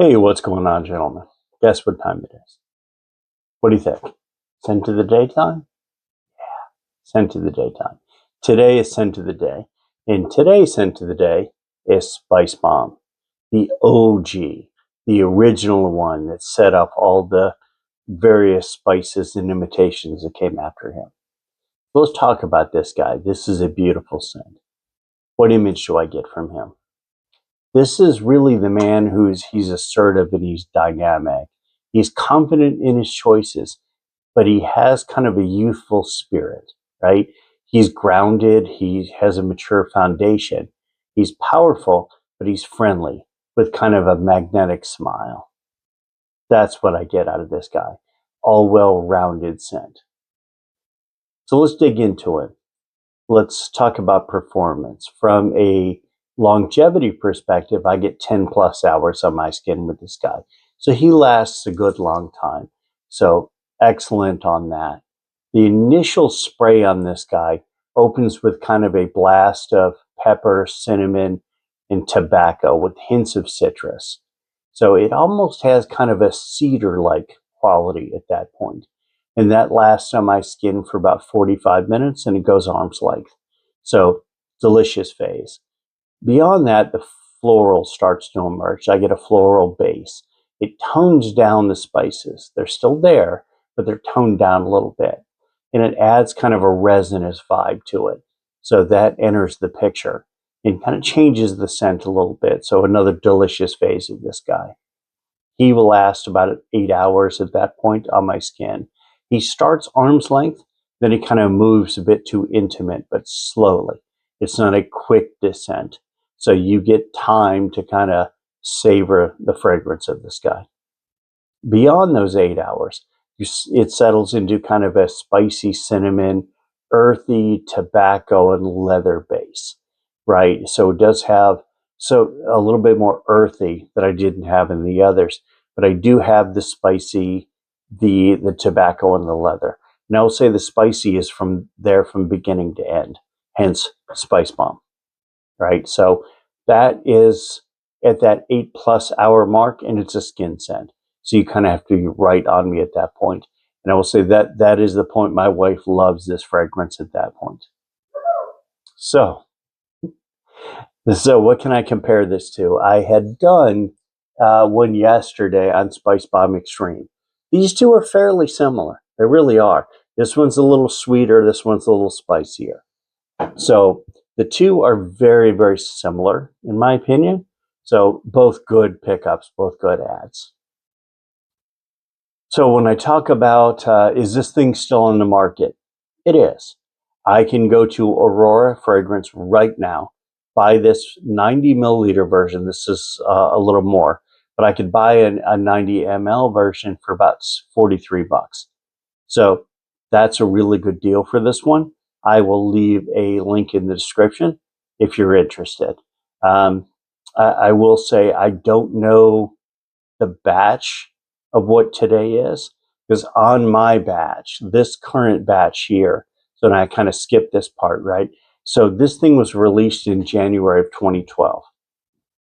Hey, what's going on, gentlemen? Guess what time it is? What do you think? Scent of the daytime? Scent of the daytime. Today is scent of the day. And today's scent of the day is Spice Bomb, the OG, the original one that set up all the various spices and imitations that came after him. Let's talk about this guy. This is a beautiful scent. What image do I get from him? This is really the man he's assertive and he's dynamic. He's confident in his choices, but he has kind of a youthful spirit, right? He's grounded. He has a mature foundation. He's powerful, but he's friendly with kind of a magnetic smile. That's what I get out of this guy. All well-rounded scent. So let's dig into it. Let's talk about performance. From a longevity perspective, I get 10 plus hours on my skin with this guy. So he lasts a good long time. So excellent on that. The initial spray on this guy opens with kind of a blast of pepper, cinnamon, and tobacco with hints of citrus. So it almost has kind of a cedar-like quality at that point. And that lasts on my skin for about 45 minutes and it goes arm's length. So delicious phase. Beyond that, the floral starts to emerge. I get a floral base. It tones down the spices. They're still there, but they're toned down a little bit. And it adds kind of a resinous vibe to it. So that enters the picture and kind of changes the scent a little bit. So another delicious phase of this guy. He will last about 8 hours at that point on my skin. He starts arm's length, then he kind of moves a bit too intimate, but slowly. It's not a quick descent. So you get time to kind of savor the fragrance of this guy. Beyond those 8 hours, it settles into kind of a spicy cinnamon, earthy tobacco and leather base, right? So it does have a little bit more earthy that I didn't have in the others, but I do have the spicy, the tobacco and the leather. And I will say the spicy is from beginning to end, hence Spice Bomb. Right? So that is at that 8 plus hour mark and it's a skin scent. So you kind of have to be right on me at that point. And I will say that is the point my wife loves this fragrance at that point. So what can I compare this to? I had done one yesterday on Spice Bomb Extreme. These two are fairly similar. They really are. This one's a little sweeter. This one's a little spicier. So the two are very, very similar, in my opinion. So both good pickups, both good ads. So when I talk about, is this thing still on the market? It is. I can go to Aurora Fragrance right now, buy this 90 milliliter version. This is a little more, but I could buy a 90 ml version for about 43 bucks. So that's a really good deal for this one. I will leave a link in the description if you're interested. I will say I don't know the batch of what today is, because on my batch, this current batch here, so now I kind of skipped this part, right? So this thing was released in January of 2012.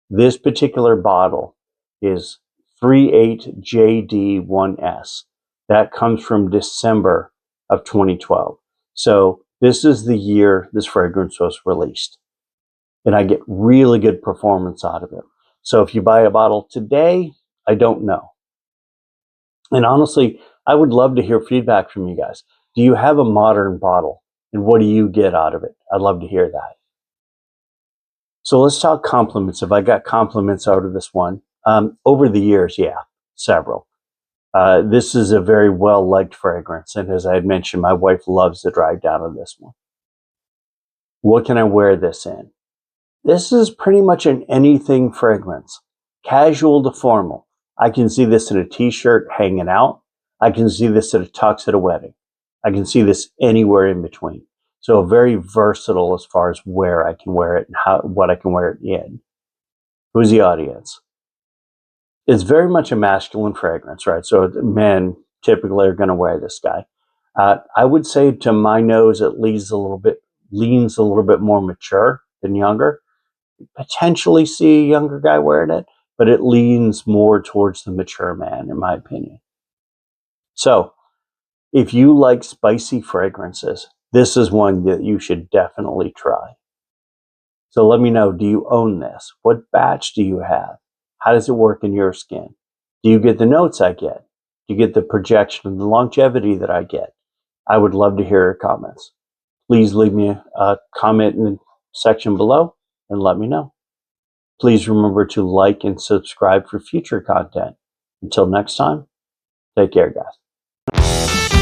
This particular bottle is 38JD1S. That comes from December of 2012. So this is the year this fragrance was released. And I get really good performance out of it. So if you buy a bottle today, I don't know. And honestly, I would love to hear feedback from you guys. Do you have a modern bottle? And what do you get out of it? I'd love to hear that. So let's talk compliments. If I got compliments out of this one, over the years, yeah, several. This is a very well-liked fragrance. And as I had mentioned, my wife loves the drive down on this one. What can I wear this in? This is pretty much an anything fragrance. Casual to formal. I can see this in a t-shirt hanging out. I can see this at a tux at a wedding. I can see this anywhere in between. So very versatile as far as where I can wear it and what I can wear it in. Who's the audience? It's very much a masculine fragrance, right? So men typically are going to wear this guy. I would say to my nose, it leans a little bit more mature than younger. Potentially see a younger guy wearing it, but it leans more towards the mature man, in my opinion. So, if you like spicy fragrances, this is one that you should definitely try. So let me know, do you own this? What batch do you have? How does it work in your skin? Do you get the notes I get? Do you get the projection and the longevity that I get? I would love to hear your comments. Please leave me a comment in the section below and let me know. Please remember to like and subscribe for future content. Until next time, take care, guys.